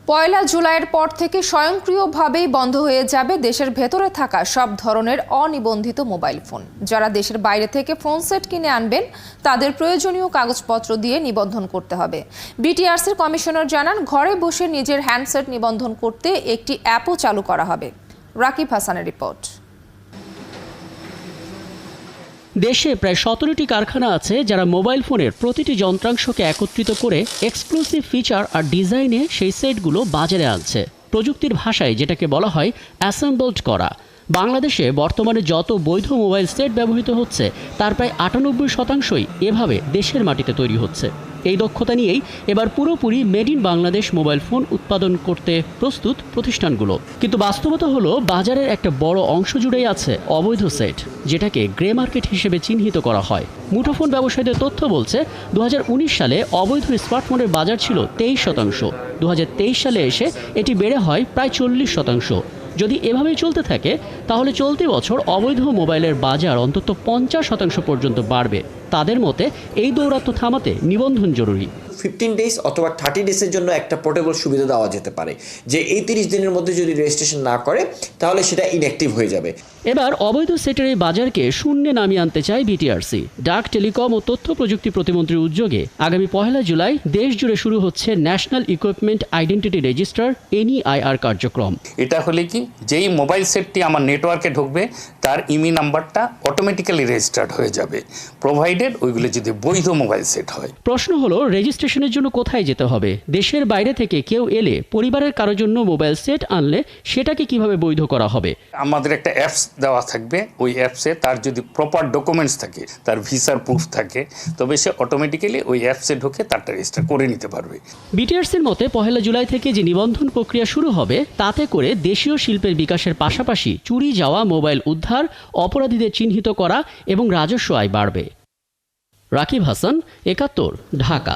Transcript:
পয়লা জুলাইয়ের পর থেকে স্বয়ংক্রিয়ভাবেই বন্ধ হয়ে যাবে দেশের ভেতরে থাকা সব ধরনের অনিবন্ধিত মোবাইল ফোন। যারা দেশের বাইরে থেকে ফোন সেট কিনে আনবেন তাদের প্রয়োজনীয় কাগজপত্র দিয়ে নিবন্ধন করতে হবে। বিটিআরসির কমিশনার জানান, ঘরে বসে নিজের হ্যান্ডসেট নিবন্ধন করতে একটি অ্যাপও চালু করা হবে। রাকিব হাসানের রিপোর্ট। দেশে প্রায় 17টি কারখানা আছে যারা মোবাইল ফোনের প্রতিটি যন্ত্রাংশকে একত্রিত করে এক্সক্লুসিভ ফিচার আর ডিজাইনে সেই সেটগুলো বাজারে আনছে। প্রযুক্তির ভাষায় যেটাকে বলা হয় অ্যাসেম্বলড করা। বাংলাদেশে বর্তমানে যত বৈধ মোবাইল সেট ব্যবহৃত হচ্ছে তার প্রায় 98% এভাবে দেশের মাটিতে তৈরি হচ্ছে। এই দক্ষতা নিয়েই এবার পুরোপুরি made in Bangladesh mobile phone উৎপাদন করতে প্রস্তুত প্রতিষ্ঠানগুলো। কিন্তু বাস্তবতা হলো, বাজারের একটা বড় অংশ জুড়েই আছে অবৈধ সেট, যেটাকে গ্রে মার্কেট হিসেবে চিহ্নিত করা হয়। মুঠোফোন ব্যবসায়ীদের তথ্য বলছে 2019 সালে অবৈধ স্মার্টফোনের বাজার ছিল 23%। 2023 সালে এসে এটি বেড়ে হয় প্রায় 40%। যদি এভাবেই চলতে থাকে তাহলে চলতি বছর অবৈধ মোবাইলের বাজার অন্তত 50% পর্যন্ত বাড়বে। তাদের মতে এই দৌরাত্ম্য থামাতে নিবন্ধন জরুরি। 15 ডেজ অথবা 30 ডেজের জন্য একটা পোর্টেবল সুবিধা দেওয়া যেতে পারে, যে এই 30 দিনের মধ্যে যদি রেজিস্ট্রেশন না করে তাহলে সেটা ইনঅ্যাক্টিভ হয়ে যাবে। এবার অবৈধ সেটের এই বাজারকে শূন্যে নামিয়ে আনতে চায় বিটিআরসি। ডাক, টেলিকম ও তথ্য প্রযুক্তি প্রতিমন্ত্রীর উদ্যোগে আগামী 1 জুলাই দেশ জুড়ে শুরু হচ্ছে national equipment identity register NEIR কার্যক্রম। এটা হলে কি, যেই মোবাইল সেটটি আমার নেটওয়ার্কে ঢুকবে তার ইমি নাম্বারটা অটোমেটিক্যালি রেজিস্টার্ড হয়ে যাবে, প্রোভাইডেড ওইগুলো যদি বৈধ মোবাইল সেট হয়। প্রশ্ন হলো, রেজিস্ট্রেশনের জন্য কোথায় যেতে হবে? দেশের বাইরে থেকে কেউ এলে, পরিবারের কারোর জন্য মোবাইল সেট আনলে সেটাকে কিভাবে বৈধ করা হবে? আমাদের একটা অ্যাপস দেওয়া থাকবে, ওই অ্যাপসে তার যদি প্রপার ডকুমেন্টস থাকে, তার ভিসার প্রুফ থাকে, তবে সে অটোমেটিক্যালি ওই অ্যাপসে ঢুকে তারটা রেজিস্টার করে নিতে পারবে। বিটিআরসির মতে 1 জুলাই থেকে যে নিবন্ধন প্রক্রিয়া শুরু হবে তাতে করে দেশীয় শিল্পের বিকাশের পাশাপাশি চুরি যাওয়া মোবাইল উদ্ধার, অপরাধীদের চিহ্নিত করা এবং রাজস্ব আয় বাড়বে। রাকিব হাসান, 71, ঢাকা।